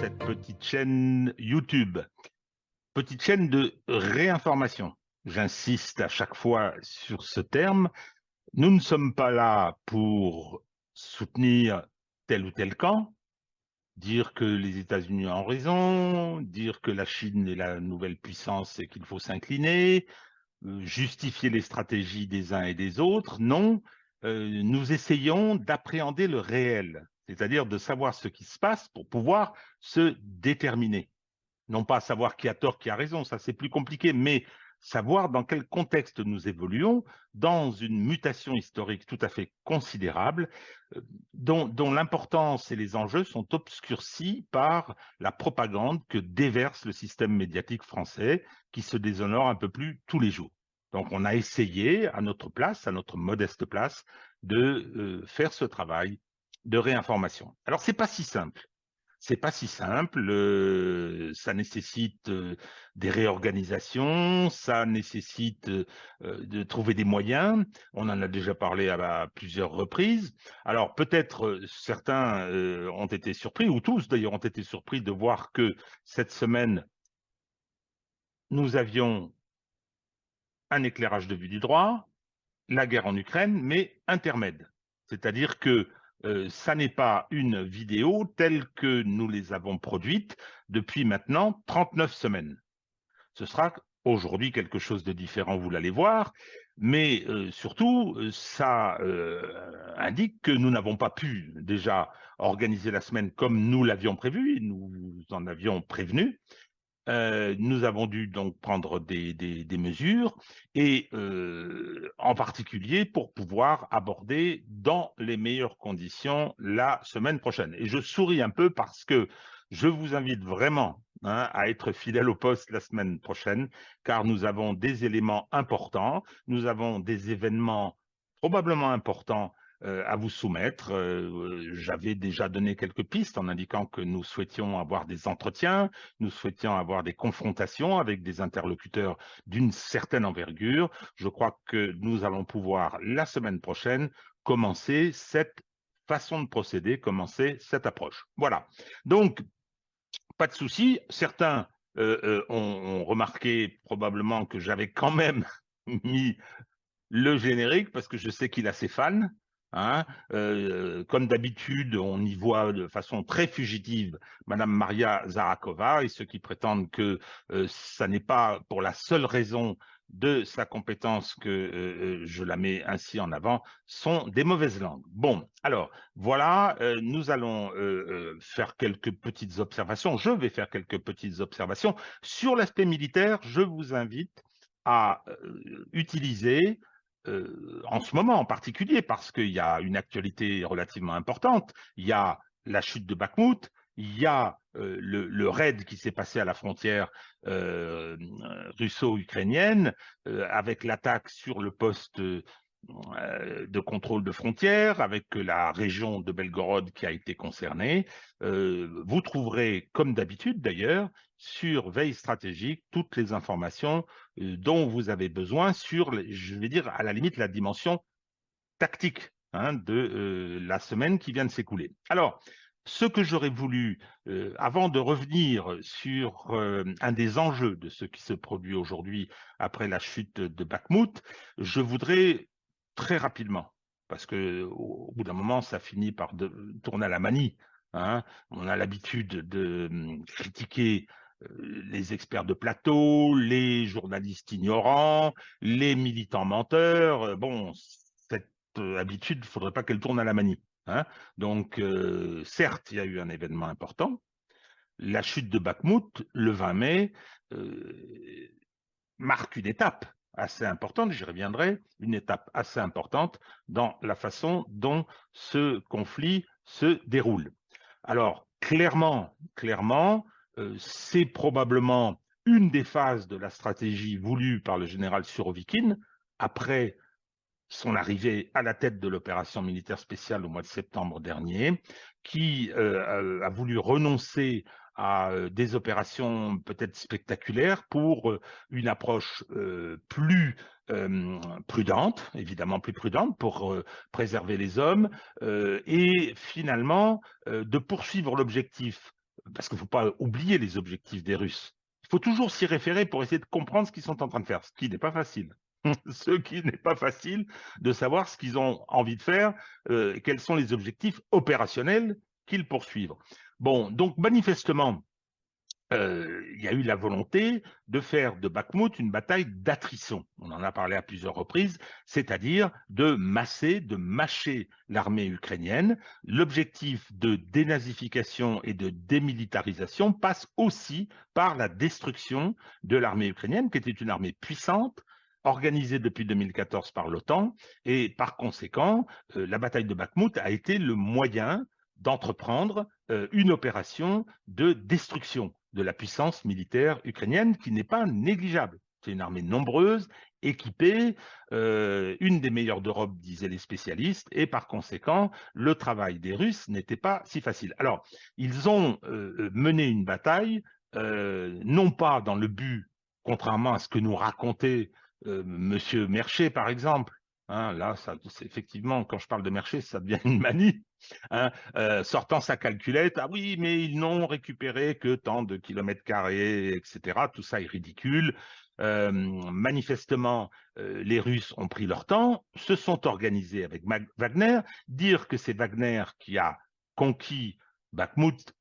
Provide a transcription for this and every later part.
cette petite chaîne YouTube, petite chaîne de réinformation. J'insiste à chaque fois sur ce terme. Nous ne sommes pas là pour soutenir tel ou tel camp, dire que les États-Unis ont raison, dire que la Chine est la nouvelle puissance et qu'il faut s'incliner, justifier les stratégies des uns et des autres. Non, nous essayons d'appréhender le réel, c'est-à-dire de savoir ce qui se passe pour pouvoir se déterminer. Non pas savoir qui a tort, qui a raison, ça c'est plus compliqué, mais savoir dans quel contexte nous évoluons, dans une mutation historique tout à fait considérable, dont l'importance et les enjeux sont obscurcis par la propagande que déverse le système médiatique français, qui se déshonore un peu plus tous les jours. Donc on a essayé, à notre place, à notre modeste place, de faire ce travail de réinformation. Alors c'est pas si simple. C'est pas si simple, ça nécessite des réorganisations, ça nécessite de trouver des moyens. On en a déjà parlé à plusieurs reprises. Alors peut-être certains ont été surpris, ou tous d'ailleurs ont été surpris de voir que cette semaine, nous avions un éclairage de vue du droit, la guerre en Ukraine, mais intermède. C'est-à-dire que ça n'est pas une vidéo telle que nous les avons produites depuis maintenant 39 semaines. Ce sera aujourd'hui quelque chose de différent, vous l'allez voir, mais surtout, ça indique que nous n'avons pas pu déjà organiser la semaine comme nous l'avions prévu, et nous en avions prévenu. Nous avons dû donc prendre des mesures, et en particulier pour pouvoir aborder dans les meilleures conditions la semaine prochaine. Et je souris un peu parce que je vous invite vraiment à être fidèle au poste la semaine prochaine, car nous avons des éléments importants, nous avons des événements probablement importants à vous soumettre. J'avais déjà donné quelques pistes en indiquant que nous souhaitions avoir des entretiens, nous souhaitions avoir des confrontations avec des interlocuteurs d'une certaine envergure. Je crois que nous allons pouvoir, la semaine prochaine, commencer cette façon de procéder, commencer cette approche. Voilà. Donc, pas de souci. Certains ont remarqué probablement que j'avais quand même mis le générique parce que je sais qu'il a ses fans. Hein. Comme d'habitude, on y voit de façon très fugitive Madame Maria Zarakova, et ceux qui prétendent que ça n'est pas pour la seule raison de sa compétence que je la mets ainsi en avant sont des mauvaises langues. Bon, alors voilà, nous allons faire quelques petites observations. Je vais faire quelques petites observations sur l'aspect militaire. Je vous invite à utiliser en ce moment en particulier, parce qu'il y a une actualité relativement importante, il y a la chute de Bakhmout, il y a le raid qui s'est passé à la frontière russo-ukrainienne, avec l'attaque sur le poste de contrôle de frontières, avec la région de Belgorod qui a été concernée. Vous trouverez, comme d'habitude d'ailleurs, sur Veille Stratégique, toutes les informations dont vous avez besoin sur, je vais dire, à la limite, la dimension tactique de la semaine qui vient de s'écouler. Alors, ce que j'aurais voulu, avant de revenir sur un des enjeux de ce qui se produit aujourd'hui après la chute de Bakhmout, je voudrais très rapidement, parce qu'au bout d'un moment, ça finit par tourner à la manie. Hein. On a l'habitude de critiquer les experts de plateau, les journalistes ignorants, les militants menteurs. Bon, cette habitude, il ne faudrait pas qu'elle tourne à la manie. Hein. Donc, certes, il y a eu un événement important. La chute de Bakhmout, le 20 mai, marque une étape assez importante, j'y reviendrai, une étape assez importante dans la façon dont ce conflit se déroule. Alors, clairement, c'est probablement une des phases de la stratégie voulue par le général Surovikin après son arrivée à la tête de l'opération militaire spéciale au mois de septembre dernier, qui a voulu renoncer à des opérations peut-être spectaculaires pour une approche plus prudente, évidemment plus prudente, pour préserver les hommes, et finalement de poursuivre l'objectif parce qu'il ne faut pas oublier les objectifs des Russes. Il faut toujours s'y référer pour essayer de comprendre ce qu'ils sont en train de faire, ce qui n'est pas facile. Ce qui n'est pas facile de savoir ce qu'ils ont envie de faire, quels sont les objectifs opérationnels qu'ils poursuivent. Bon, donc manifestement, il y a eu la volonté de faire de Bakhmout une bataille d'attrition. On en a parlé à plusieurs reprises, c'est-à-dire de masser, de mâcher l'armée ukrainienne. L'objectif de dénazification et de démilitarisation passe aussi par la destruction de l'armée ukrainienne, qui était une armée puissante, organisée depuis 2014 par l'OTAN, et par conséquent, la bataille de Bakhmout a été le moyen d'entreprendre une opération de destruction de la puissance militaire ukrainienne qui n'est pas négligeable. C'est une armée nombreuse, équipée, une des meilleures d'Europe, disaient les spécialistes, et par conséquent, le travail des Russes n'était pas si facile. Alors, ils ont mené une bataille, non pas dans le but, contrairement à ce que nous racontait Monsieur Merchet, par exemple, hein, là, effectivement, quand je parle de Merchet, ça devient une manie, hein, sortant sa calculette, ah oui, mais ils n'ont récupéré que tant de kilomètres carrés, etc. Tout ça est ridicule. Manifestement, les Russes ont pris leur temps, se sont organisés avec Wagner. Dire que c'est Wagner qui a conquis Bakhmout,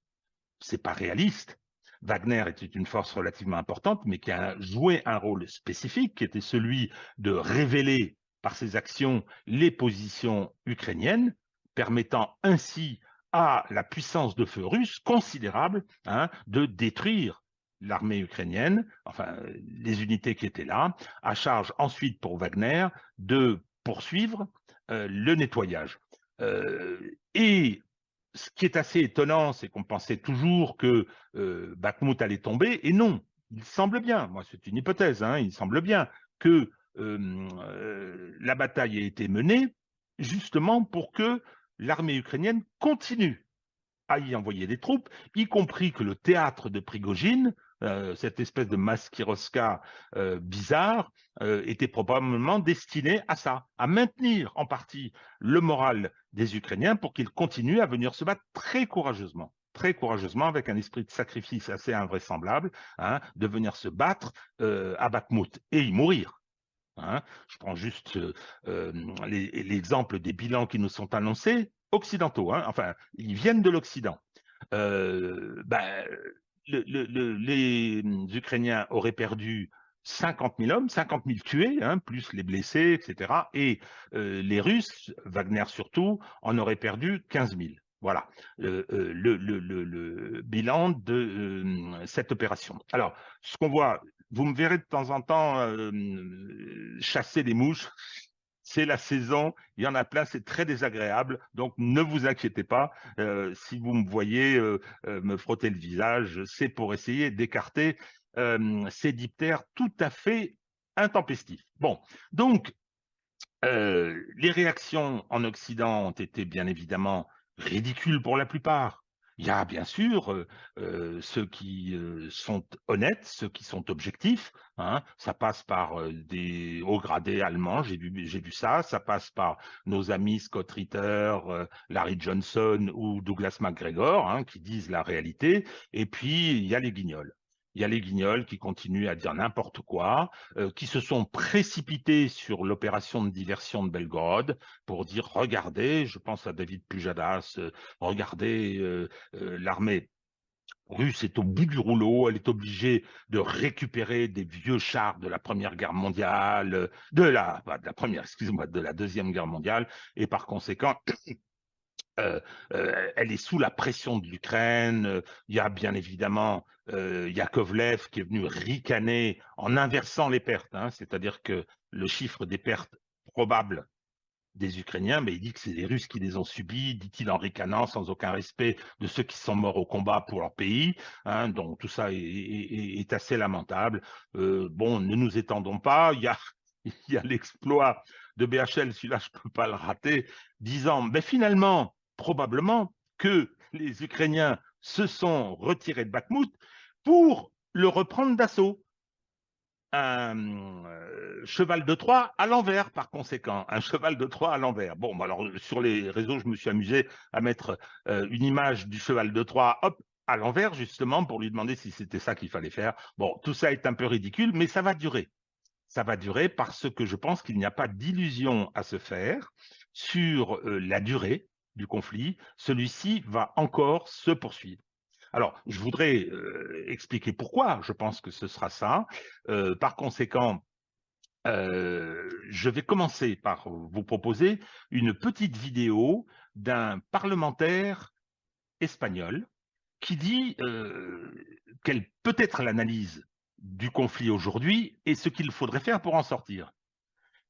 c'est pas réaliste. Wagner était une force relativement importante, mais qui a joué un rôle spécifique, qui était celui de révéler par ses actions les positions ukrainiennes, permettant ainsi à la puissance de feu russe considérable, hein, de détruire l'armée ukrainienne, enfin les unités qui étaient là, à charge ensuite pour Wagner de poursuivre le nettoyage. Et ce qui est assez étonnant, c'est qu'on pensait toujours que Bakhmout allait tomber, et non, il semble bien, moi c'est une hypothèse, hein, il semble bien que la bataille ait été menée justement pour que l'armée ukrainienne continue à y envoyer des troupes, y compris que le théâtre de Prigogine, cette espèce de maskirovka bizarre, était probablement destiné à ça, à maintenir en partie le moral des Ukrainiens pour qu'ils continuent à venir se battre très courageusement avec un esprit de sacrifice assez invraisemblable, hein, de venir se battre à Bakhmout et y mourir. Hein. Je prends juste l'exemple des bilans qui nous sont annoncés, occidentaux, hein, enfin, ils viennent de l'Occident. Ben, les Ukrainiens auraient perdu 50 000 hommes, 50 000 tués, hein, plus les blessés, etc. Et les Russes, Wagner surtout, en auraient perdu 15 000. Voilà le bilan de cette opération. Alors, ce qu'on voit, vous me verrez de temps en temps chasser des mouches. C'est la saison, il y en a plein, c'est très désagréable. Donc, ne vous inquiétez pas. Si vous me voyez me frotter le visage, c'est pour essayer d'écarter ces diptères tout à fait intempestifs. Bon, donc, les réactions en Occident ont été bien évidemment ridicules pour la plupart. Il y a bien sûr ceux qui sont honnêtes, ceux qui sont objectifs. Hein. Ça passe par des hauts gradés allemands, j'ai vu ça. Ça passe par nos amis Scott Ritter, Larry Johnson ou Douglas McGregor, hein, qui disent la réalité. Et puis, il y a les guignols. Il y a les guignols qui continuent à dire n'importe quoi, qui se sont précipités sur l'opération de diversion de Belgorod pour dire regardez, je pense à David Pujadas, regardez, l'armée russe est au bout du rouleau, elle est obligée de récupérer des vieux chars de la Première Guerre mondiale, de la Deuxième Guerre mondiale, et par conséquent, elle est sous la pression de l'Ukraine. Il y a bien évidemment Yakovlev qui est venu ricaner en inversant les pertes, hein, c'est-à-dire que le chiffre des pertes probables des Ukrainiens, mais il dit que c'est les Russes qui les ont subis, dit-il en ricanant, sans aucun respect de ceux qui sont morts au combat pour leur pays. Hein, donc tout ça est assez lamentable. Bon, ne nous étendons pas. Il y a l'exploit de BHL, celui-là, je ne peux pas le rater, disant, mais finalement, probablement que les Ukrainiens se sont retirés de Bakhmout pour le reprendre d'assaut. Un cheval de Troie à l'envers, par conséquent, un cheval de Troie à l'envers. Bon, alors sur les réseaux, je me suis amusé à mettre une image du cheval de Troie, hop, à l'envers, justement, pour lui demander si c'était ça qu'il fallait faire. Bon, tout ça est un peu ridicule, mais ça va durer. Ça va durer parce que je pense qu'il n'y a pas d'illusion à se faire sur la durée du conflit. Celui-ci va encore se poursuivre. Alors, je voudrais expliquer pourquoi je pense que ce sera ça. Par conséquent, je vais commencer par vous proposer une petite vidéo d'un parlementaire espagnol qui dit quelle peut être l'analyse du conflit aujourd'hui et ce qu'il faudrait faire pour en sortir.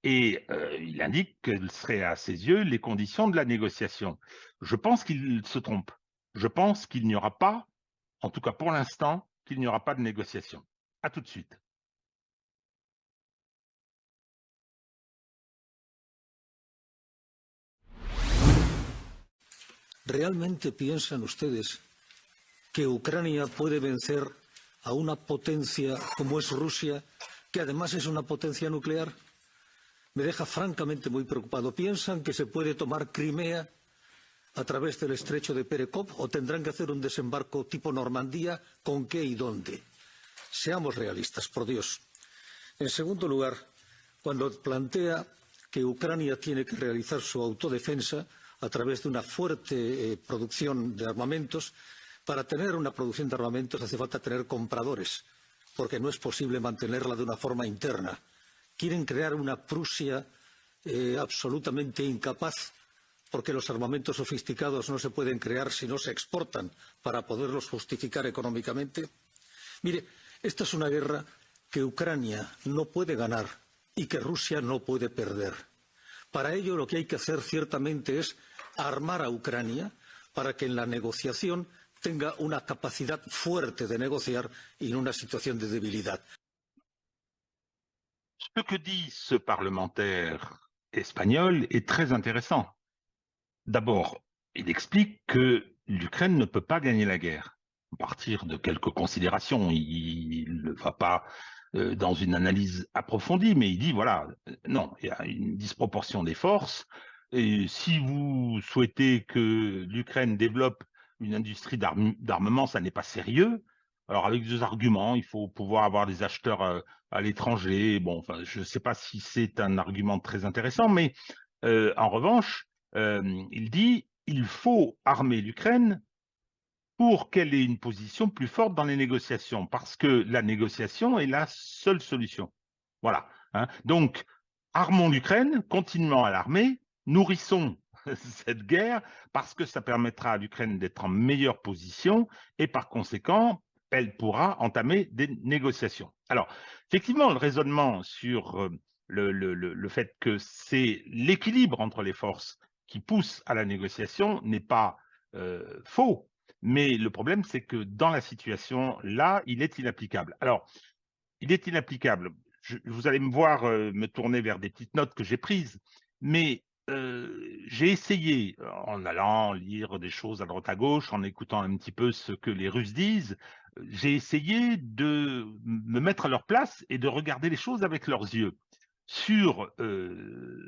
Et il indique quelles seraient à ses yeux les conditions de la négociation. Je pense qu'il se trompe. Je pense qu'il n'y aura pas, en tout cas pour l'instant, qu'il n'y aura pas de négociation. À tout de suite. ¿Realmente piensan ustedes que Ucrania puede vencer a una potencia como es Rusia, que además es una potencia nuclear? Me deja francamente muy preocupado. ¿Piensan que se puede tomar Crimea a través del estrecho de Perekop o tendrán que hacer un desembarco tipo Normandía? ¿Con qué y dónde? Seamos realistas, por Dios. En segundo lugar, cuando plantea que Ucrania tiene que realizar su autodefensa a través de una fuerte producción de armamentos, para tener una producción de armamentos hace falta tener compradores, porque no es posible mantenerla de una forma interna. Quieren crear una Prusia absolutamente incapaz, porque los armamentos sofisticados no se pueden crear si no se exportan para poderlos justificar económicamente. Mire, esta es una guerra que Ucrania no puede ganar y que Rusia no puede perder. Para ello lo que hay que hacer ciertamente es armar a Ucrania para que en la negociación tenga una capacidad fuerte de negociar y en una situación de debilidad. Ce que dit ce parlementaire espagnol est très intéressant. D'abord, il explique que l'Ukraine ne peut pas gagner la guerre. À partir de quelques considérations, il ne va pas dans une analyse approfondie, mais il dit, voilà, non, il y a une disproportion des forces. Et si vous souhaitez que l'Ukraine développe une industrie d'armement, ça n'est pas sérieux. Alors, avec des arguments, il faut pouvoir avoir des acheteurs à l'étranger. Bon, enfin, je ne sais pas si c'est un argument très intéressant, mais en revanche, il dit il faut armer l'Ukraine pour qu'elle ait une position plus forte dans les négociations, parce que la négociation est la seule solution. Voilà. Hein. Donc, armons l'Ukraine, continuons à l'armer, nourrissons cette guerre, parce que ça permettra à l'Ukraine d'être en meilleure position, et par conséquent, elle pourra entamer des négociations. Alors, effectivement, le raisonnement sur le fait que c'est l'équilibre entre les forces qui pousse à la négociation n'est pas faux. Mais le problème, c'est que dans la situation, là, il est inapplicable. Alors, il est inapplicable. Vous allez me voir me tourner vers des petites notes que j'ai prises, mais j'ai essayé, en allant lire des choses à droite à gauche, en écoutant un petit peu ce que les Russes disent, j'ai essayé de me mettre à leur place et de regarder les choses avec leurs yeux sur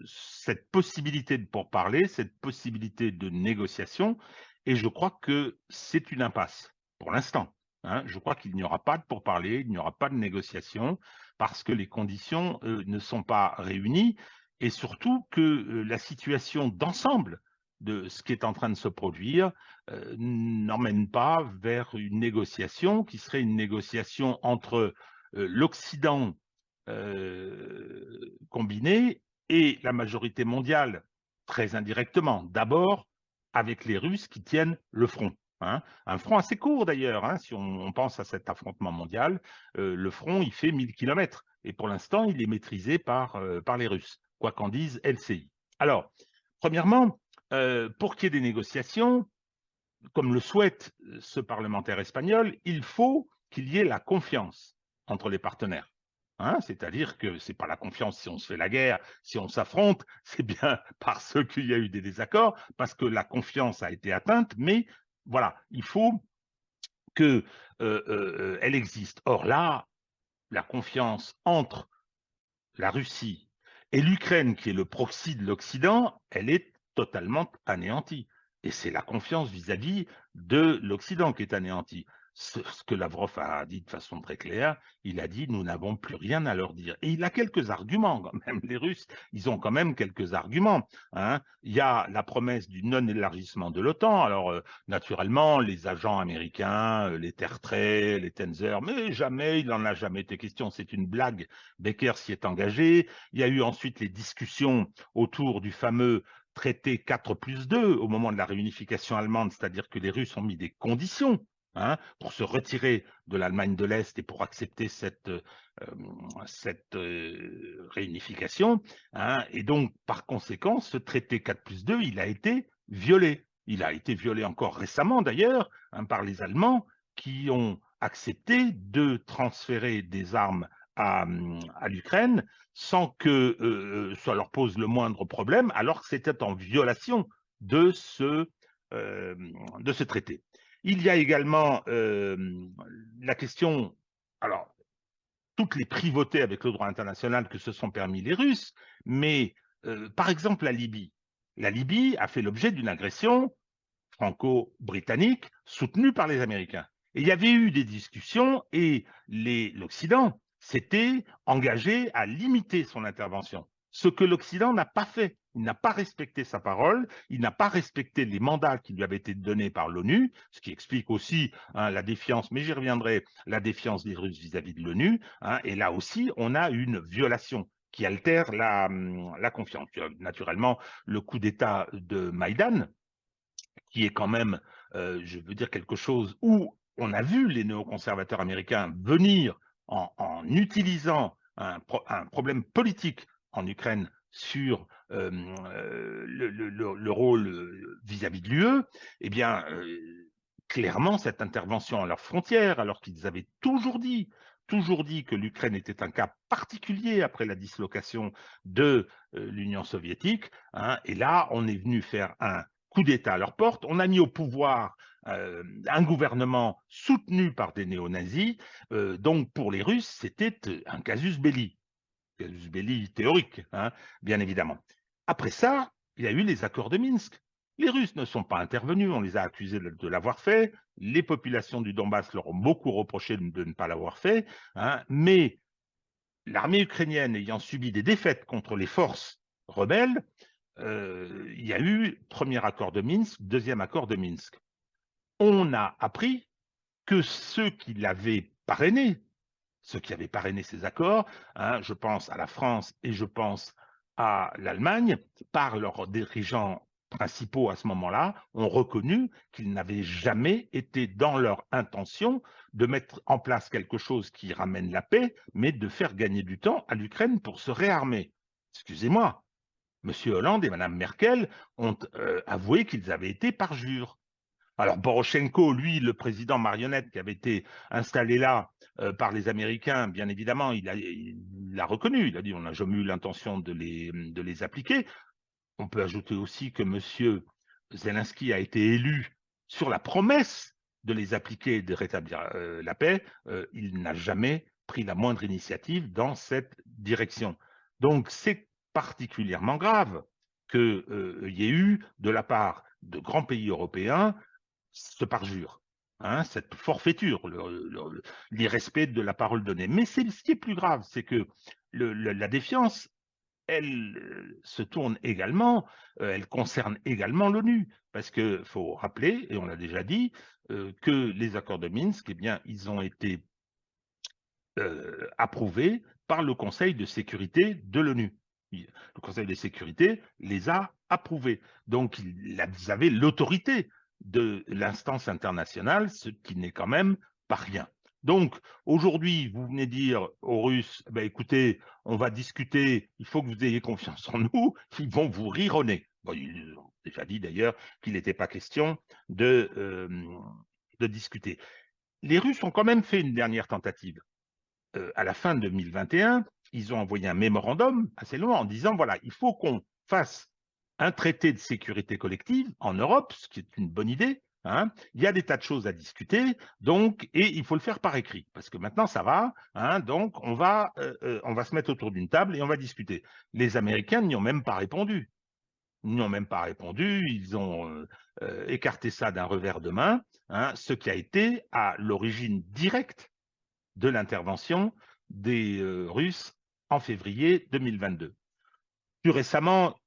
cette possibilité de pourparler, cette possibilité de négociation, et je crois que c'est une impasse pour l'instant. Hein. Je crois qu'il n'y aura pas de pourparler, il n'y aura pas de négociation, parce que les conditions ne sont pas réunies, et surtout que la situation d'ensemble de ce qui est en train de se produire n'emmène pas vers une négociation qui serait une négociation entre l'Occident combiné et la majorité mondiale, très indirectement. D'abord, avec les Russes qui tiennent le front. Hein. Un front assez court d'ailleurs, hein, si on pense à cet affrontement mondial. Le front, il fait 1000 km. Et pour l'instant, il est maîtrisé par les Russes, quoi qu'en dise LCI. Alors, premièrement, pour qu'il y ait des négociations, comme le souhaite ce parlementaire espagnol, il faut qu'il y ait la confiance entre les partenaires. Hein, c'est-à-dire que ce n'est pas la confiance si on se fait la guerre, si on s'affronte, c'est bien parce qu'il y a eu des désaccords, parce que la confiance a été atteinte, mais voilà, il faut qu'elle existe. Or là, la confiance entre la Russie et l'Ukraine, qui est le proxy de l'Occident, elle est totalement anéantie. Et c'est la confiance vis-à-vis de l'Occident qui est anéantie. Ce que Lavrov a dit de façon très claire, il a dit: nous n'avons plus rien à leur dire. Et il a quelques arguments, quand même. Les Russes, ils ont quand même quelques arguments, hein. Il y a la promesse du non-élargissement de l'OTAN. Alors, naturellement, les agents américains, les Tertrais, les Tenzer, mais jamais, il n'en a jamais été question. C'est une blague. Becker s'y est engagé. Il y a eu ensuite les discussions autour du fameux traité 4+2 au moment de la réunification allemande, c'est-à-dire que les Russes ont mis des conditions, hein, pour se retirer de l'Allemagne de l'Est et pour accepter cette réunification, hein. Et donc, par conséquent, ce traité 4+2, il a été violé. Il a été violé encore récemment, d'ailleurs, hein, par les Allemands qui ont accepté de transférer des armes à l'Ukraine sans que ça leur pose le moindre problème, alors que c'était en violation de ce traité. Il y a également la question, alors, toutes les privautés avec le droit international que se sont permis les Russes, mais par exemple la Libye. La Libye a fait l'objet d'une agression franco-britannique soutenue par les Américains. Et il y avait eu des discussions et l'Occident s'était engagé à limiter son intervention, ce que l'Occident n'a pas fait. Il n'a pas respecté sa parole, il n'a pas respecté les mandats qui lui avaient été donnés par l'ONU, ce qui explique aussi, hein, la défiance, mais j'y reviendrai, la défiance des Russes vis-à-vis de l'ONU, hein. Et là aussi, on a une violation qui altère la confiance. Naturellement, le coup d'État de Maïdan, qui est quand même, je veux dire, quelque chose où on a vu les néoconservateurs américains venir en utilisant un problème politique en Ukraine sur le rôle vis-à-vis de l'UE, eh bien, clairement, cette intervention à leurs frontières, alors qu'ils avaient toujours dit que l'Ukraine était un cas particulier après la dislocation de l'Union soviétique, hein. Et là, on est venu faire un coup d'État à leur porte. On a mis au pouvoir un gouvernement soutenu par des néo-nazis. Donc, pour les Russes, c'était un casus belli théorique, hein, bien évidemment. Après ça, il y a eu les accords de Minsk. Les Russes ne sont pas intervenus, on les a accusés de l'avoir fait. Les populations du Donbass leur ont beaucoup reproché de ne pas l'avoir fait, hein, mais l'armée ukrainienne ayant subi des défaites contre les forces rebelles, il y a eu premier accord de Minsk, deuxième accord de Minsk. On a appris que ceux qui l'avaient parrainé, ceux qui avaient parrainé ces accords, hein, je pense à la France et je pense à l'Allemagne, par leurs dirigeants principaux à ce moment-là, ont reconnu qu'ils n'avaient jamais été dans leur intention de mettre en place quelque chose qui ramène la paix, mais de faire gagner du temps à l'Ukraine pour se réarmer. Excusez-moi, M. Hollande et Mme Merkel ont avoué qu'ils avaient été parjure. Alors Poroshenko, lui, le président marionnette qui avait été installé là par les Américains, bien évidemment, il a reconnu, il a dit on n'a jamais eu l'intention de les appliquer. On peut ajouter aussi que M. Zelensky a été élu sur la promesse de les appliquer et de rétablir la paix. Il n'a jamais pris la moindre initiative dans cette direction. Donc c'est particulièrement grave qu'il y ait eu de la part de grands pays européens ce parjure, hein, cette forfaiture, l'irrespect de la parole donnée. Mais ce qui est plus grave, c'est que la défiance, elle se tourne également, elle concerne également l'ONU, parce qu'il faut rappeler, et on l'a déjà dit, que les accords de Minsk, eh bien, ils ont été approuvés par le Conseil de sécurité de l'ONU. Le Conseil de sécurité les a approuvés. Donc, ils avaient l'autorité de l'instance internationale, ce qui n'est quand même pas rien. Donc, aujourd'hui, vous venez dire aux Russes, ben, écoutez, on va discuter, il faut que vous ayez confiance en nous, ils vont vous rironner. Bon, ils ont déjà dit d'ailleurs qu'il n'était pas question de discuter. Les Russes ont quand même fait une dernière tentative. À la fin de 2021, ils ont envoyé un mémorandum assez long en disant, voilà, il faut qu'on fasse un traité de sécurité collective en Europe, ce qui est une bonne idée, hein. Il y a des tas de choses à discuter, donc, et il faut le faire par écrit, parce que maintenant ça va, hein, donc on va se mettre autour d'une table et on va discuter. Les Américains n'y ont même pas répondu. Ils n'y ont même pas répondu, ils ont écarté ça d'un revers de main, hein, ce qui a été à l'origine directe de l'intervention des Russes en février 2022. Plus récemment,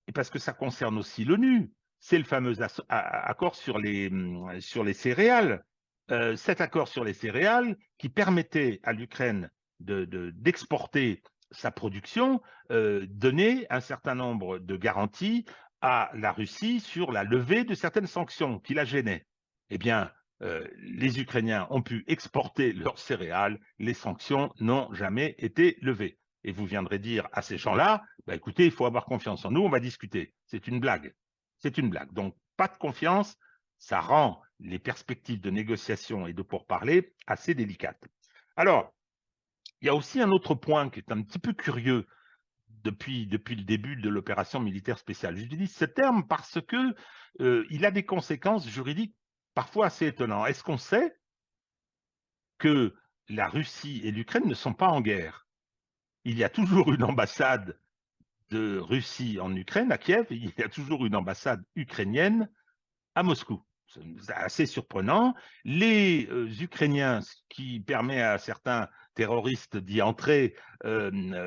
et parce que ça concerne aussi l'ONU, c'est le fameux accord sur les céréales. Cet accord sur les céréales qui permettait à l'Ukraine d'exporter sa production, donnait un certain nombre de garanties à la Russie sur la levée de certaines sanctions qui la gênaient. Eh bien, les Ukrainiens ont pu exporter leurs céréales, les sanctions n'ont jamais été levées. Et vous viendrez dire à ces gens-là, bah, écoutez, il faut avoir confiance en nous, on va discuter. C'est une blague. C'est une blague. Donc, pas de confiance, ça rend les perspectives de négociation et de pourparlers assez délicates. Alors, il y a aussi un autre point qui est un petit peu curieux depuis le début de l'opération militaire spéciale. J'utilise ce terme parce que il a des conséquences juridiques parfois assez étonnantes. Est-ce qu'on sait que la Russie et l'Ukraine ne sont pas en guerre? Il y a toujours une ambassade de Russie en Ukraine, à Kiev, il y a toujours une ambassade ukrainienne à Moscou. C'est assez surprenant. Les Ukrainiens, ce qui permet à certains terroristes d'y entrer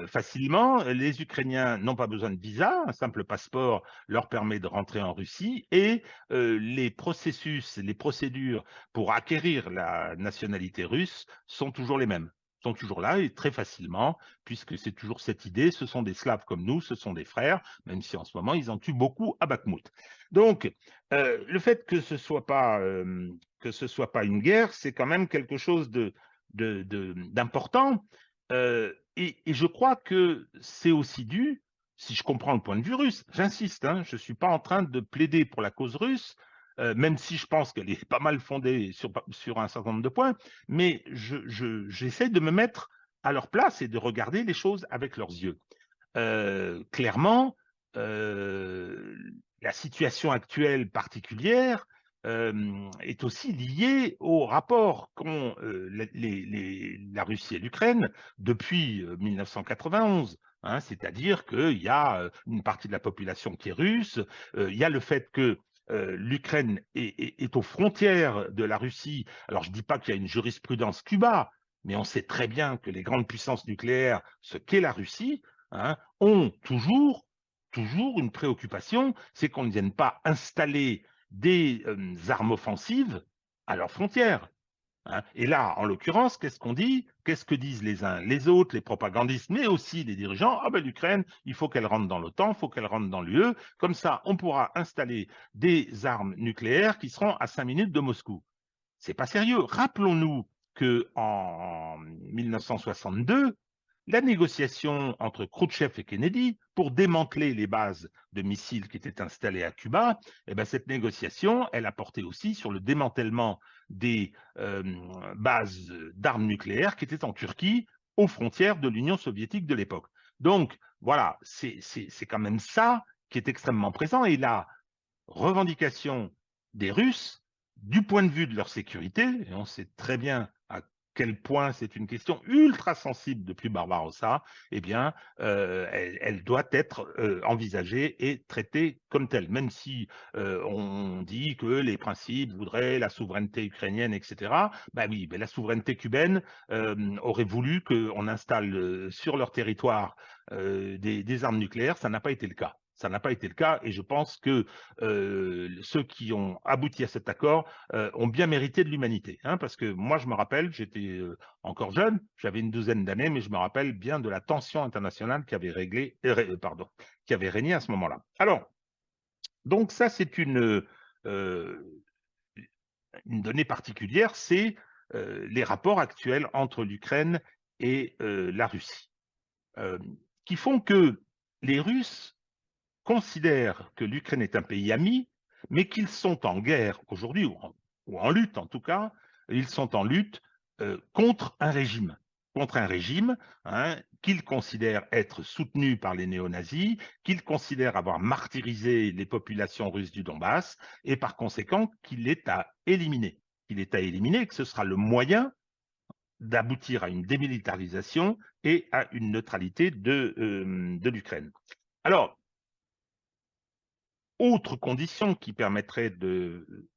facilement, les Ukrainiens n'ont pas besoin de visa, un simple passeport leur permet de rentrer en Russie et les processus, les procédures pour acquérir la nationalité russe sont toujours les mêmes, sont toujours là et très facilement, puisque c'est toujours cette idée, ce sont des Slaves comme nous, ce sont des frères, même si en ce moment ils en tuent beaucoup à Bakhmout. Donc, le fait que ce soit pas une guerre, c'est quand même quelque chose d'important. Et je crois que c'est aussi dû, si je comprends le point de vue russe, j'insiste, hein, je ne suis pas en train de plaider pour la cause russe, même si je pense qu'elle est pas mal fondée sur un certain nombre de points, mais j'essaie de me mettre à leur place et de regarder les choses avec leurs yeux. Clairement, la situation actuelle particulière est aussi liée au rapport qu'ont la Russie et l'Ukraine depuis 1991. Hein, c'est-à-dire qu'il y a une partie de la population qui est russe, il y a le fait que l'Ukraine est aux frontières de la Russie. Alors, je ne dis pas qu'il y a une jurisprudence Cuba, mais on sait très bien que les grandes puissances nucléaires, ce qu'est la Russie, hein, ont toujours une préoccupation, c'est qu'on ne vienne pas installer des armes offensives à leurs frontières. Hein. Et là, en l'occurrence, qu'est-ce qu'on dit? Qu'est-ce que disent les uns, les autres, les propagandistes, mais aussi les dirigeants? Ah ben l'Ukraine, il faut qu'elle rentre dans l'OTAN, il faut qu'elle rentre dans l'UE. Comme ça, on pourra installer des armes nucléaires qui seront à 5 minutes de Moscou. C'est pas sérieux. Rappelons-nous qu'en 1962, la négociation entre Khrouchtchev et Kennedy pour démanteler les bases de missiles qui étaient installées à Cuba, eh ben cette négociation, elle a porté aussi sur le démantèlement des bases d'armes nucléaires qui étaient en Turquie, aux frontières de l'Union soviétique de l'époque. Donc, voilà, c'est quand même ça qui est extrêmement présent. Et la revendication des Russes, du point de vue de leur sécurité, et on sait très bien à quel point c'est une question ultra sensible depuis Barbarossa, eh bien, elle doit être envisagée et traitée comme telle, même si on dit que les principes voudraient la souveraineté ukrainienne, etc. Ben oui, mais la souveraineté cubaine aurait voulu qu'on installe sur leur territoire des armes nucléaires, ça n'a pas été le cas. Ça n'a pas été le cas et je pense que ceux qui ont abouti à cet accord ont bien mérité de l'humanité. Hein, parce que moi, je me rappelle, j'étais encore jeune, j'avais une douzaine d'années, mais je me rappelle bien de la tension internationale qui avait qui avait régné à ce moment-là. Alors, donc ça, c'est une donnée particulière, c'est les rapports actuels entre l'Ukraine et la Russie, qui font que les Russes considèrent que l'Ukraine est un pays ami, mais qu'ils sont en guerre aujourd'hui, ou en lutte en tout cas, ils sont en lutte contre un régime hein, qu'ils considèrent être soutenu par les néo-nazis, qu'ils considèrent avoir martyrisé les populations russes du Donbass, et par conséquent qu'il est à éliminer. Qu'il est à éliminer, que ce sera le moyen d'aboutir à une démilitarisation et à une neutralité de l'Ukraine. Alors, autre condition qui permettrait de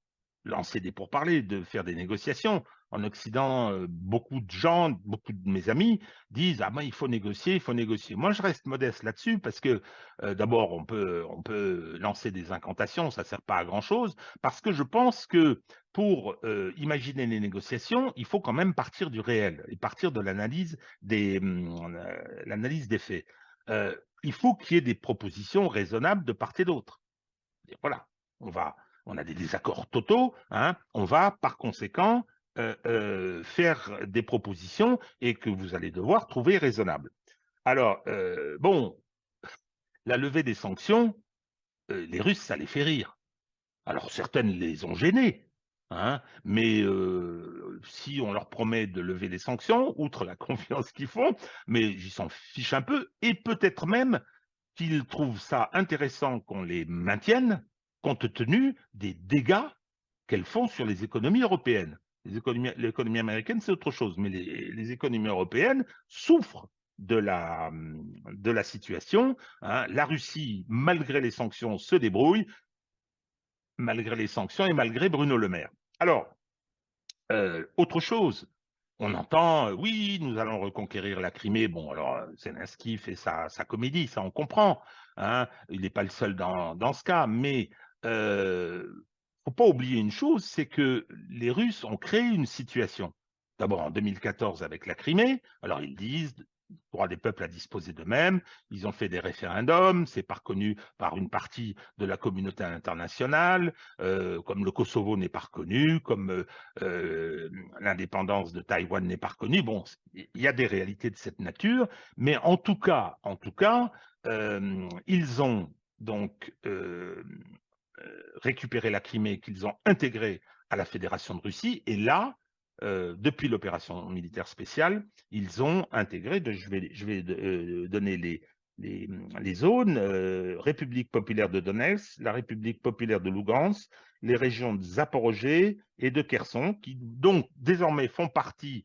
lancer des pourparlers, de faire des négociations. En Occident, beaucoup de gens, beaucoup de mes amis disent ah ben il faut négocier, il faut négocier. Moi, je reste modeste là-dessus parce que d'abord on peut lancer des incantations, ça sert pas à grand chose. Parce que je pense que pour imaginer les négociations, il faut quand même partir du réel et partir de l'analyse des faits. Il faut qu'il y ait des propositions raisonnables de part et d'autre. Et voilà, on a des désaccords totaux, hein, on va par conséquent faire des propositions et que vous allez devoir trouver raisonnables. Alors, bon, la levée des sanctions, les Russes, ça les fait rire. Alors, certaines les ont gênés, hein, mais si on leur promet de lever les sanctions, outre la confiance qu'ils font, mais ils s'en fichent un peu, et peut-être même qu'ils trouvent ça intéressant qu'on les maintienne, compte tenu des dégâts qu'elles font sur les économies européennes. L'économie américaine, c'est autre chose, mais les économies européennes souffrent de la situation. Hein. La Russie, malgré les sanctions, se débrouille, malgré les sanctions et malgré Bruno Le Maire. Alors, autre chose, on entend, oui, nous allons reconquérir la Crimée. Bon, alors, Zelensky fait sa comédie, ça on comprend. Hein, il n'est pas le seul dans ce cas, mais faut pas oublier une chose, c'est que les Russes ont créé une situation. D'abord en 2014 avec la Crimée, alors ils disent droit des peuples à disposer d'eux-mêmes, ils ont fait des référendums, c'est pas reconnu par une partie de la communauté internationale, comme le Kosovo n'est pas reconnu, comme l'indépendance de Taïwan n'est pas reconnue. Bon, il y a des réalités de cette nature, mais en tout cas, ils ont donc récupéré la Crimée qu'ils ont intégrée à la Fédération de Russie, et là, depuis l'opération militaire spéciale, ils ont intégré, je vais donner les zones, République populaire de Donetsk, la République populaire de Lugansk, les régions de Zaporozhye et de Kherson, qui donc désormais font partie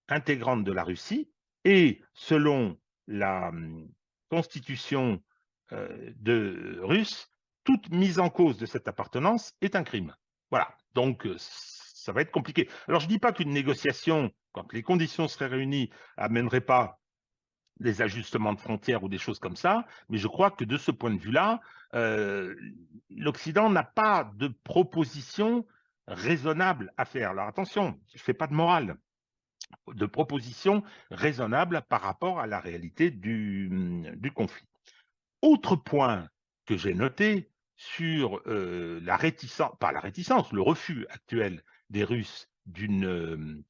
intégrante de la Russie, et selon la constitution russe, toute mise en cause de cette appartenance est un crime. Voilà, donc ça va être compliqué. Alors je ne dis pas qu'une négociation, quand les conditions seraient réunies, amènerait pas des ajustements de frontières ou des choses comme ça, mais je crois que de ce point de vue-là, l'Occident n'a pas de proposition raisonnable à faire. Alors attention, je ne fais pas de morale, de proposition raisonnable par rapport à la réalité du conflit. Autre point que j'ai noté sur la réticence, pas la réticence, le refus actuel des Russes d'une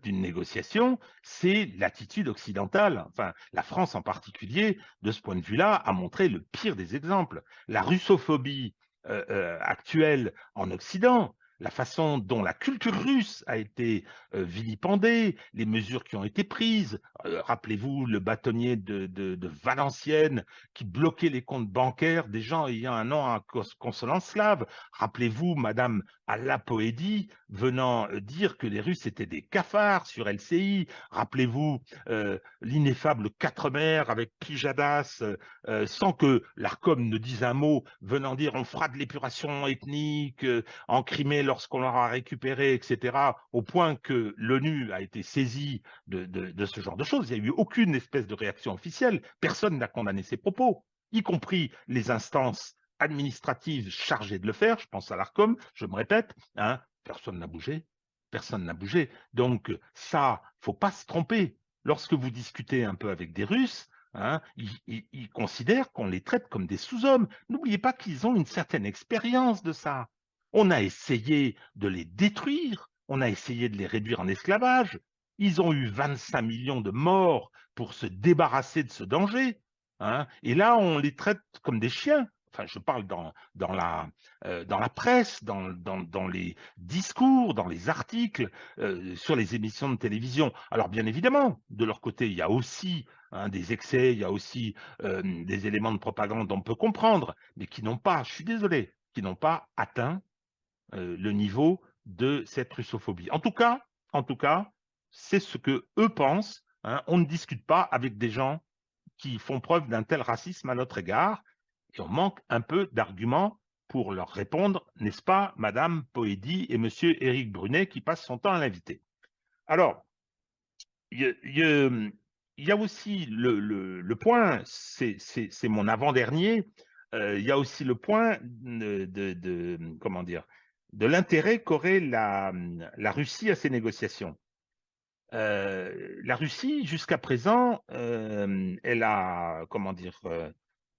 négociation, c'est l'attitude occidentale. Enfin, la France en particulier, de ce point de vue-là, a montré le pire des exemples. La russophobie actuelle en Occident, la façon dont la culture russe a été vilipendée, les mesures qui ont été prises. Rappelez-vous le bâtonnier de Valenciennes qui bloquait les comptes bancaires des gens ayant un nom à consonance slave. Rappelez-vous Madame Allapoedi venant dire que les Russes étaient des cafards sur LCI. Rappelez-vous l'ineffable Quatremer avec Pijadas, sans que l'Arcom ne dise un mot, venant dire on fera de l'épuration ethnique en Crimée lorsqu'on l'aura récupéré, etc., au point que l'ONU a été saisie de ce genre de choses. Il n'y a eu aucune espèce de réaction officielle. Personne n'a condamné ces propos, y compris les instances administratives chargées de le faire. Je pense à l'Arcom, je me répète, hein, personne n'a bougé. Personne n'a bougé. Donc ça, faut pas se tromper. Lorsque vous discutez un peu avec des Russes, hein, ils considèrent qu'on les traite comme des sous-hommes. N'oubliez pas qu'ils ont une certaine expérience de ça. On a essayé de les détruire, on a essayé de les réduire en esclavage. Ils ont eu 25 millions de morts pour se débarrasser de ce danger. Hein, et là, on les traite comme des chiens. Enfin, je parle dans la presse, dans les discours, dans les articles, sur les émissions de télévision. Alors, bien évidemment, de leur côté, il y a aussi des excès, il y a aussi des éléments de propagande on peut comprendre, mais qui n'ont pas, je suis désolé, qui n'ont pas atteint le niveau de cette russophobie. En tout cas, c'est ce que eux pensent. Hein. On ne discute pas avec des gens qui font preuve d'un tel racisme à notre égard, et on manque un peu d'arguments pour leur répondre, n'est-ce pas, Madame Poedi et Monsieur Éric Brunet, qui passe son temps à l'inviter. Alors, il y a aussi le point, c'est mon avant-dernier, il y a aussi le point comment dire, de l'intérêt qu'aurait la Russie à ces négociations. La Russie, jusqu'à présent, elle a, comment dire,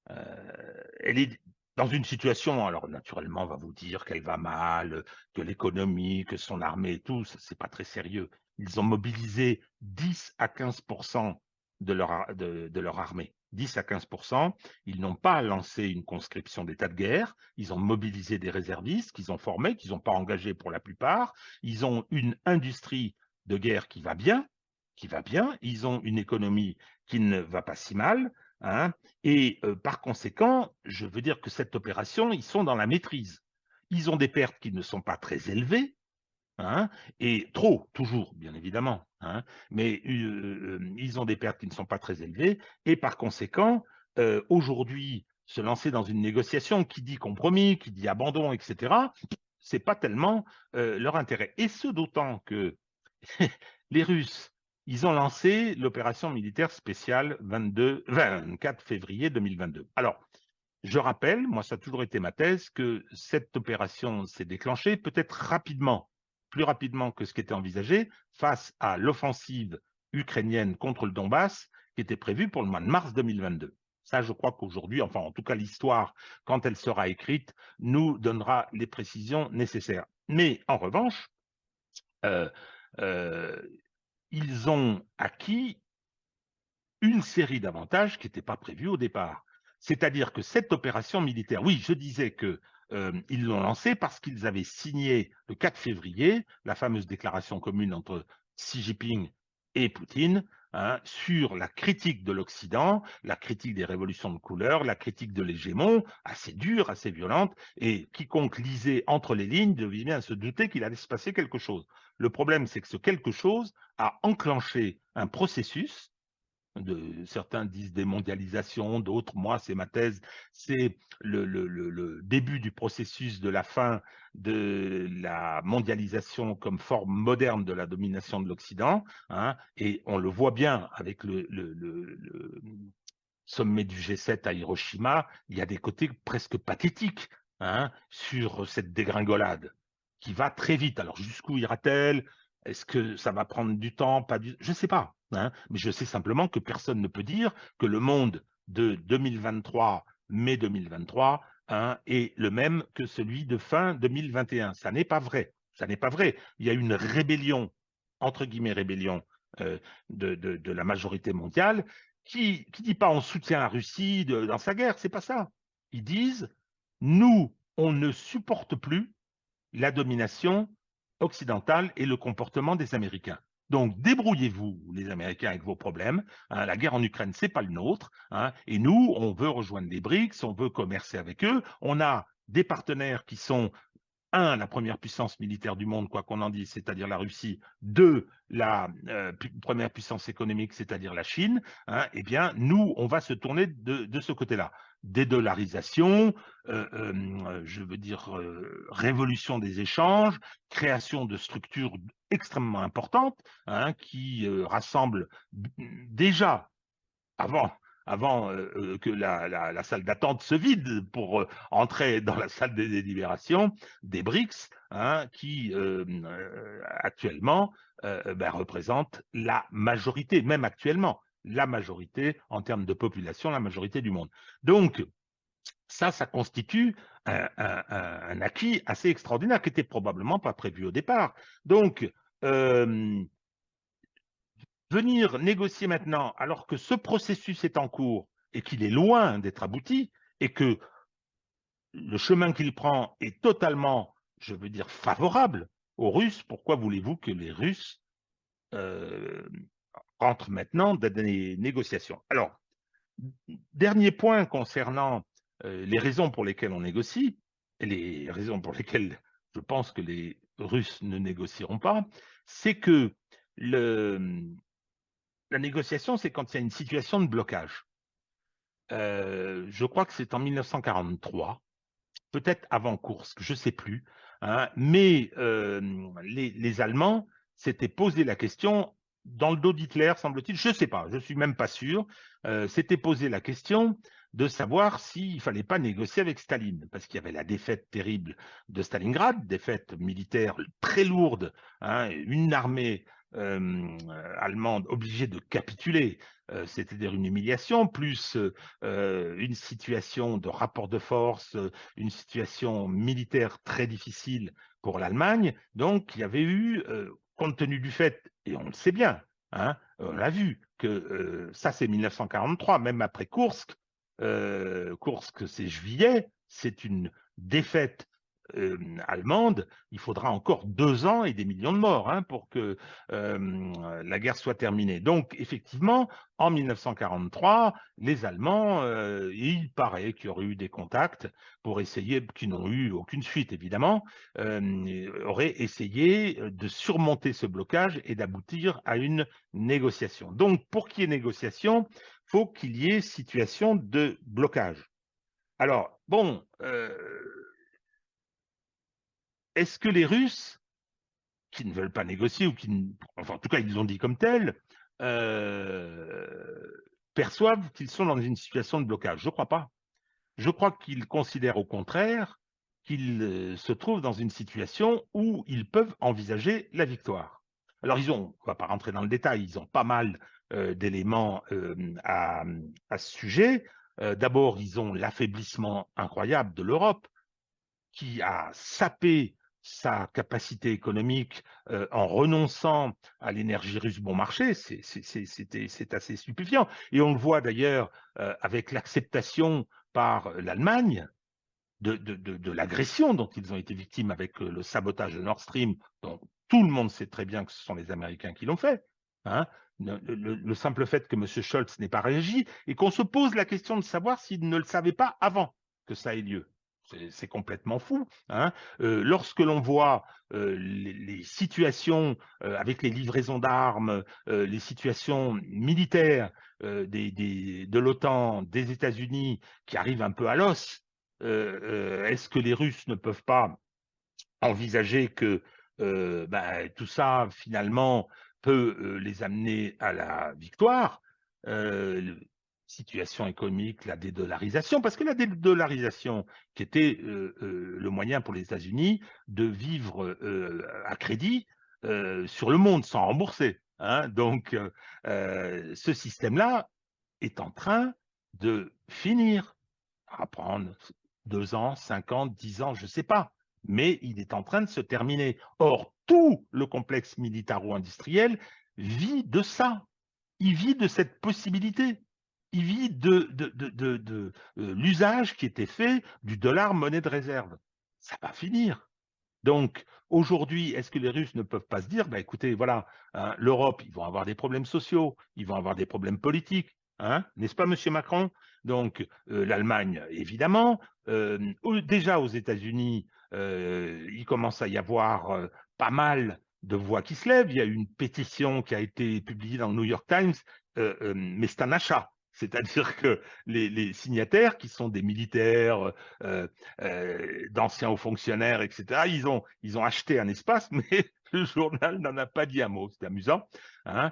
elle est dans une situation, alors naturellement, on va vous dire qu'elle va mal, que l'économie, que son armée et tout, c'est pas très sérieux. Ils ont mobilisé 10 à 15% de leur armée. 10 à 15%. Ils n'ont pas lancé une conscription d'état de guerre. Ils ont mobilisé des réservistes qu'ils ont formés, qu'ils n'ont pas engagés pour la plupart. Ils ont une industrie de guerre qui va bien, qui va bien. Ils ont une économie qui ne va pas si mal. Hein, et par conséquent, je veux dire que cette opération, ils sont dans la maîtrise. Ils ont des pertes qui ne sont pas très élevées, hein, et trop, toujours, bien évidemment, hein, mais ils ont des pertes qui ne sont pas très élevées, et par conséquent, aujourd'hui, se lancer dans une négociation qui dit compromis, qui dit abandon, etc., c'est pas tellement leur intérêt. Et ce d'autant que les Russes, ils ont lancé l'opération militaire spéciale 24 février 2022. Alors, je rappelle, moi ça a toujours été ma thèse, que cette opération s'est déclenchée peut-être rapidement, plus rapidement que ce qui était envisagé, face à l'offensive ukrainienne contre le Donbass qui était prévue pour le mois de mars 2022. Ça, je crois qu'aujourd'hui, enfin en tout cas l'histoire, quand elle sera écrite, nous donnera les précisions nécessaires. Mais en revanche, euh, euh, ils ont acquis une série d'avantages qui n'étaient pas prévus au départ. C'est-à-dire que cette opération militaire, oui, je disais que ils l'ont lancée parce qu'ils avaient signé le 4 février la fameuse déclaration commune entre Xi Jinping et Poutine, hein, sur la critique de l'Occident, la critique des révolutions de couleur, la critique de l'hégémon, assez dure, assez violente, et quiconque lisait entre les lignes devait bien se douter qu'il allait se passer quelque chose. Le problème, c'est que ce quelque chose a enclenché un processus certains disent démondialisation, d'autres, moi, c'est ma thèse, c'est le début du processus de la fin de la mondialisation comme forme moderne de la domination de l'Occident, hein, et on le voit bien avec le sommet du G7 à Hiroshima, il y a des côtés presque pathétiques, hein, sur cette dégringolade qui va très vite. Alors jusqu'où ira-t-elle? Est-ce que ça va prendre du temps? Pas du... Je ne sais pas, hein, mais je sais simplement que personne ne peut dire que le monde de 2023, mai 2023, hein, est le même que celui de fin 2021. Ça n'est pas vrai. Ça n'est pas vrai. Il y a une rébellion, entre guillemets rébellion, de la majorité mondiale qui ne dit pas on soutient la Russie dans sa guerre, c'est pas ça. Ils disent nous, on ne supporte plus la domination occidentale et le comportement des Américains. Donc, débrouillez-vous, les Américains, avec vos problèmes. Hein, la guerre en Ukraine, c'est pas le nôtre. Hein, et nous, on veut rejoindre les BRICS, on veut commercer avec eux. On a des partenaires qui sont la première puissance militaire du monde, quoi qu'on en dise, c'est-à-dire la Russie, deux, la première puissance économique, c'est-à-dire la Chine, hein, eh bien, nous, on va se tourner de ce côté-là. Dédollarisation, je veux dire, révolution des échanges, création de structures extrêmement importantes, hein, qui rassemblent déjà avant que la salle d'attente se vide pour entrer dans la salle des délibérations, des BRICS, hein, qui actuellement représentent la majorité, même actuellement, la majorité en termes de population, la majorité du monde. Donc, ça constitue un acquis assez extraordinaire qui n'était probablement pas prévu au départ. Donc, venir négocier maintenant, alors que ce processus est en cours et qu'il est loin d'être abouti, et que le chemin qu'il prend est totalement, je veux dire, favorable aux Russes, pourquoi voulez-vous que les Russes euh, rentrent maintenant dans des négociations? Alors, dernier point concernant les raisons pour lesquelles on négocie, et les raisons pour lesquelles je pense que les Russes ne négocieront pas, c'est que la négociation, c'est quand il y a une situation de blocage. Je crois que c'est en 1943, peut-être avant Koursk, je ne sais plus, hein, mais les Allemands s'étaient posé la question dans le dos d'Hitler, semble-t-il, je ne sais pas, je ne suis même pas sûr, s'étaient posé la question de savoir s'il ne fallait pas négocier avec Staline, parce qu'il y avait la défaite terrible de Stalingrad, défaite militaire très lourde, hein, une armée allemande obligée de capituler, c'est-à-dire une humiliation, plus une situation de rapport de force, une situation militaire très difficile pour l'Allemagne. Donc, il y avait eu, compte tenu du fait, et on le sait bien, hein, on l'a vu, que ça c'est 1943, même après Koursk, Koursk c'est juillet, c'est une défaite allemande, il faudra encore 2 ans et des millions de morts, hein, pour que la guerre soit terminée. Donc, effectivement, en 1943, les Allemands, il paraît qu'il y aurait eu des contacts pour essayer, qui n'ont eu aucune suite évidemment, auraient essayé de surmonter ce blocage et d'aboutir à une négociation. Donc, pour qu'il y ait négociation, il faut qu'il y ait situation de blocage. Alors, bon, est-ce que les Russes, qui ne veulent pas négocier, ou enfin, en tout cas, ils l'ont dit comme tel, perçoivent qu'ils sont dans une situation de blocage? Je ne crois pas. Je crois qu'ils considèrent au contraire qu'ils se trouvent dans une situation où ils peuvent envisager la victoire. Alors, on ne va pas rentrer dans le détail, ils ont pas mal d'éléments à ce sujet. D'abord, ils ont l'affaiblissement incroyable de l'Europe, qui a sapé sa capacité économique en renonçant à l'énergie russe bon marché, c'est assez stupéfiant. Et on le voit d'ailleurs avec l'acceptation par l'Allemagne de l'agression dont ils ont été victimes avec le sabotage de Nord Stream, dont tout le monde sait très bien que ce sont les Américains qui l'ont fait. Hein. Le simple fait que M. Scholz n'ait pas réagi et qu'on se pose la question de savoir s'il ne le savait pas avant que ça ait lieu. C'est complètement fou. Hein. Lorsque l'on voit les situations avec les livraisons d'armes, les situations militaires de l'OTAN, des États-Unis qui arrivent un peu à l'os, est-ce que les Russes ne peuvent pas envisager que tout ça, finalement, peut les amener à la victoire? Situation économique, la dédollarisation, parce que la dédollarisation, qui était le moyen pour les États-Unis de vivre à crédit sur le monde sans rembourser. Hein. Donc, ce système-là est en train de finir, à prendre 2 ans, 5 ans, 10 ans, je ne sais pas, mais il est en train de se terminer. Or, tout le complexe militaro-industriel vit de ça. Il vit de cette possibilité. Il vit de l'usage qui était fait du dollar monnaie de réserve. Ça va finir. Donc, aujourd'hui, est-ce que les Russes ne peuvent pas se dire, bah, écoutez, voilà, hein, l'Europe, ils vont avoir des problèmes sociaux, ils vont avoir des problèmes politiques, hein, n'est-ce pas, Monsieur Macron? Donc, l'Allemagne, évidemment. Déjà aux États-Unis, il commence à y avoir pas mal de voix qui se lèvent. Il y a eu une pétition qui a été publiée dans le New York Times, mais c'est un achat. C'est-à-dire que les signataires, qui sont des militaires, d'anciens hauts fonctionnaires, etc., ils ont acheté un espace, mais le journal n'en a pas dit un mot. C'est amusant. Hein.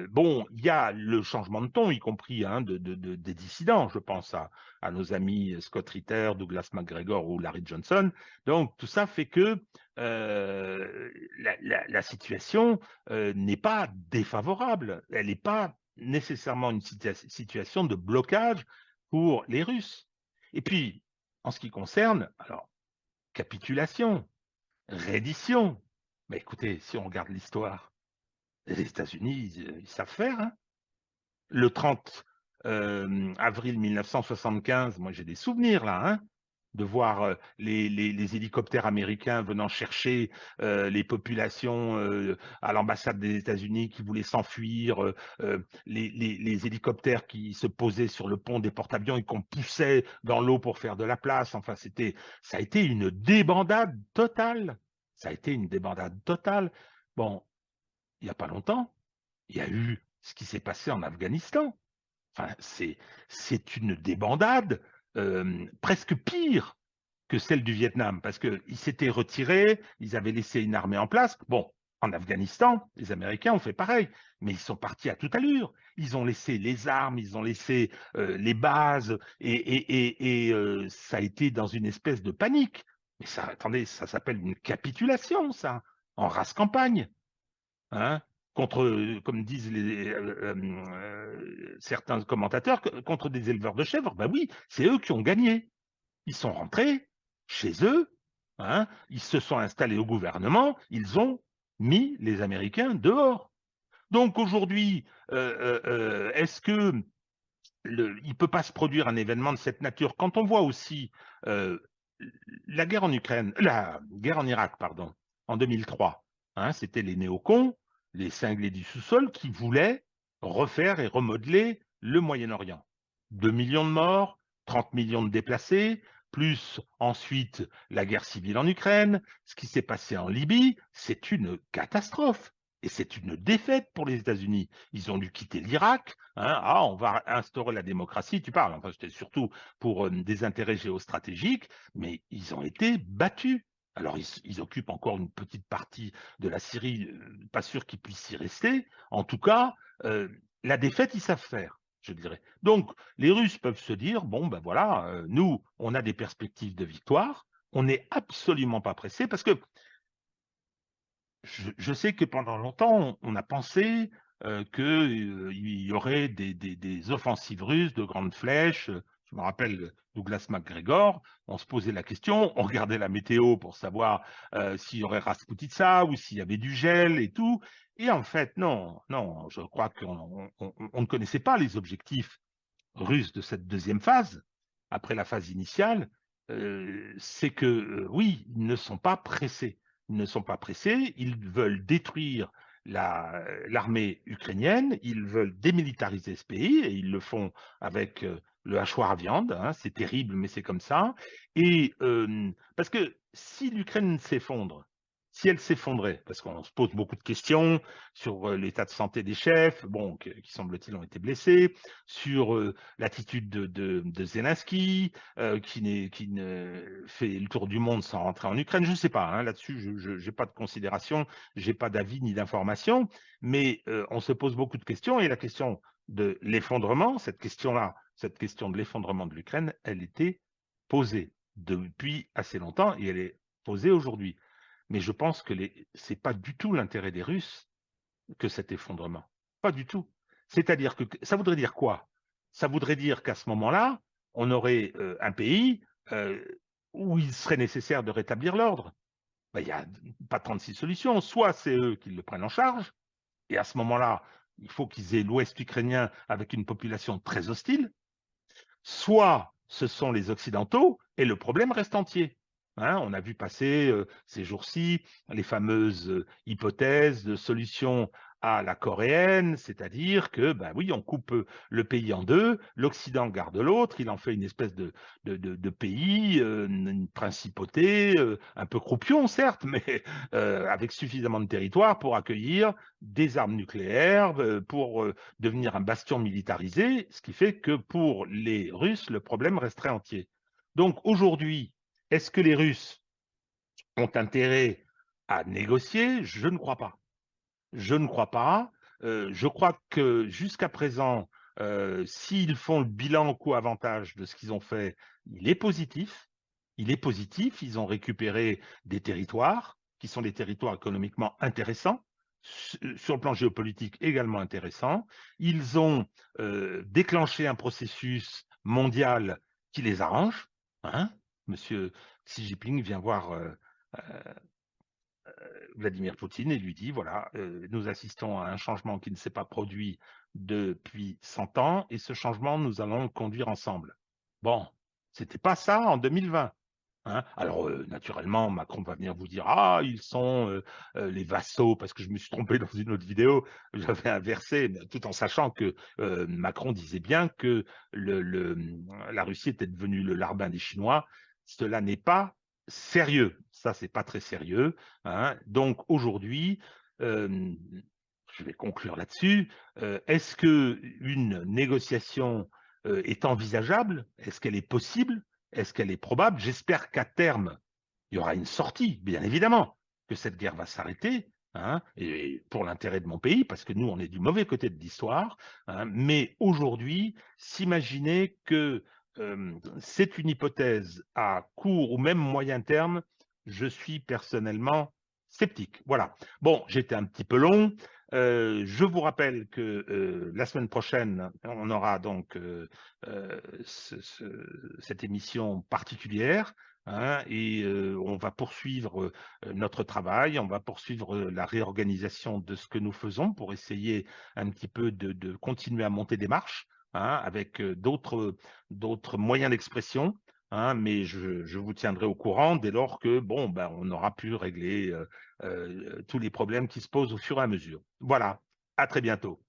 Bon, il y a le changement de ton, y compris hein, des dissidents. Je pense à nos amis Scott Ritter, Douglas McGregor ou Larry Johnson. Donc, tout ça fait que la situation n'est pas défavorable. Elle n'est pas nécessairement une situation de blocage pour les Russes. Et puis, en ce qui concerne, alors, capitulation, reddition, mais écoutez, si on regarde l'histoire, les États-Unis, ils savent faire. Hein. Le 30 avril 1975, moi j'ai des souvenirs là, hein, de voir les hélicoptères américains venant chercher les populations à l'ambassade des États-Unis qui voulaient s'enfuir, les hélicoptères qui se posaient sur le pont des porte-avions et qu'on poussait dans l'eau pour faire de la place. Enfin, ça a été une débandade totale. Ça a été une débandade totale. Bon, il n'y a pas longtemps, il y a eu ce qui s'est passé en Afghanistan. Enfin, c'est une débandade presque pire que celle du Vietnam, parce qu'ils s'étaient retirés, ils avaient laissé une armée en place. Bon, en Afghanistan, les Américains ont fait pareil, mais ils sont partis à toute allure. Ils ont laissé les armes, ils ont laissé les bases, et ça a été dans une espèce de panique. Mais ça, attendez, ça s'appelle une capitulation, ça, en race campagne, hein, contre, comme disent certains commentateurs, contre des éleveurs de chèvres. Ben oui, c'est eux qui ont gagné. Ils sont rentrés chez eux, hein, ils se sont installés au gouvernement, ils ont mis les Américains dehors. Donc aujourd'hui, est-ce que il ne peut pas se produire un événement de cette nature quand on voit aussi euh, la guerre en Ukraine, la guerre en Irak, pardon, en 2003, hein, c'était les néocons, les cinglés du sous-sol qui voulaient refaire et remodeler le Moyen-Orient. 2 millions de morts, 30 millions de déplacés, plus ensuite la guerre civile en Ukraine, ce qui s'est passé en Libye, c'est une catastrophe. Et c'est une défaite pour les États-Unis. Ils ont dû quitter l'Irak. Hein, ah, on va instaurer la démocratie, tu parles. Enfin, c'était surtout pour des intérêts géostratégiques, mais ils ont été battus. Alors, ils occupent encore une petite partie de la Syrie, pas sûr qu'ils puissent y rester. En tout cas, la défaite, ils savent faire, je dirais. Donc, les Russes peuvent se dire, bon, ben voilà, nous, on a des perspectives de victoire, on n'est absolument pas pressé, parce que je sais que pendant longtemps, on a pensé qu'il y aurait des offensives russes de grandes flèches. Je me rappelle Douglas MacGregor, on se posait la question, on regardait la météo pour savoir s'il y aurait Rasputitsa ou s'il y avait du gel et tout. Et en fait, non, non, je crois qu'on ne connaissait pas les objectifs russes de cette deuxième phase, après la phase initiale. C'est que oui, ils ne sont pas pressés. Ils ne sont pas pressés, ils veulent détruire l'armée ukrainienne, ils veulent démilitariser ce pays, et ils le font avec le hachoir à viande, hein, c'est terrible, mais c'est comme ça. Et parce que si l'Ukraine s'effondre, si elle s'effondrait, parce qu'on se pose beaucoup de questions sur l'état de santé des chefs, bon, qui semble-t-il ont été blessés, sur l'attitude de Zelensky, qui ne fait le tour du monde sans rentrer en Ukraine. Je ne sais pas, hein, là-dessus, je n'ai pas de considération, je n'ai pas d'avis ni d'information, mais on se pose beaucoup de questions, et la question de l'effondrement, cette question-là, cette question de l'effondrement de l'Ukraine, elle était posée depuis assez longtemps, et elle est posée aujourd'hui. Mais je pense que ce n'est pas du tout l'intérêt des Russes que cet effondrement. Pas du tout. C'est-à-dire que ça voudrait dire quoi? Ça voudrait dire qu'à ce moment-là, on aurait un pays où il serait nécessaire de rétablir l'ordre. Ben, il n'y a pas 36 solutions. Soit c'est eux qui le prennent en charge, et à ce moment-là, il faut qu'ils aient l'Ouest ukrainien avec une population très hostile, soit ce sont les Occidentaux, et le problème reste entier. Hein, on a vu passer ces jours-ci les fameuses hypothèses de solution à la coréenne, c'est-à-dire que, ben oui, on coupe le pays en deux, l'Occident garde l'autre, il en fait une espèce de pays, une principauté, un peu croupion certes, mais avec suffisamment de territoire pour accueillir des armes nucléaires, pour devenir un bastion militarisé, ce qui fait que pour les Russes, le problème resterait entier. Donc aujourd'hui, est-ce que les Russes ont intérêt à négocier? Je ne crois pas. Je ne crois pas. Je crois que jusqu'à présent, s'ils font le bilan coût-avantage de ce qu'ils ont fait, il est positif. Il est positif. Ils ont récupéré des territoires qui sont des territoires économiquement intéressants, sur le plan géopolitique également intéressants. Ils ont déclenché un processus mondial qui les arrange. Hein. Monsieur Xi Jinping vient voir Vladimir Poutine et lui dit, voilà, nous assistons à un changement qui ne s'est pas produit depuis 100 ans, et ce changement, nous allons le conduire ensemble. Bon, c'était pas ça en 2020. Hein. Alors, naturellement, Macron va venir vous dire, ah, ils sont les vassaux, parce que je me suis trompé dans une autre vidéo, j'avais inversé, tout en sachant que Macron disait bien que la Russie était devenue le larbin des Chinois. Cela n'est pas sérieux. Ça, c'est pas très sérieux. Hein. Donc, aujourd'hui, je vais conclure là-dessus. Est-ce qu'une négociation est envisageable? Est-ce qu'elle est possible? Est-ce qu'elle est probable? J'espère qu'à terme, il y aura une sortie, bien évidemment, que cette guerre va s'arrêter, hein, et pour l'intérêt de mon pays, parce que nous, on est du mauvais côté de l'histoire, hein, mais aujourd'hui, s'imaginer que c'est une hypothèse à court ou même moyen terme, je suis personnellement sceptique. Voilà. Bon, j'étais un petit peu long. Je vous rappelle que la semaine prochaine, on aura donc cette émission particulière, hein, et on va poursuivre notre travail, on va poursuivre la réorganisation de ce que nous faisons pour essayer un petit peu de continuer à monter des marches, hein, avec d'autres moyens d'expression. Hein, mais je vous tiendrai au courant dès lors que bon, ben, on aura pu régler tous les problèmes qui se posent au fur et à mesure. Voilà, à très bientôt.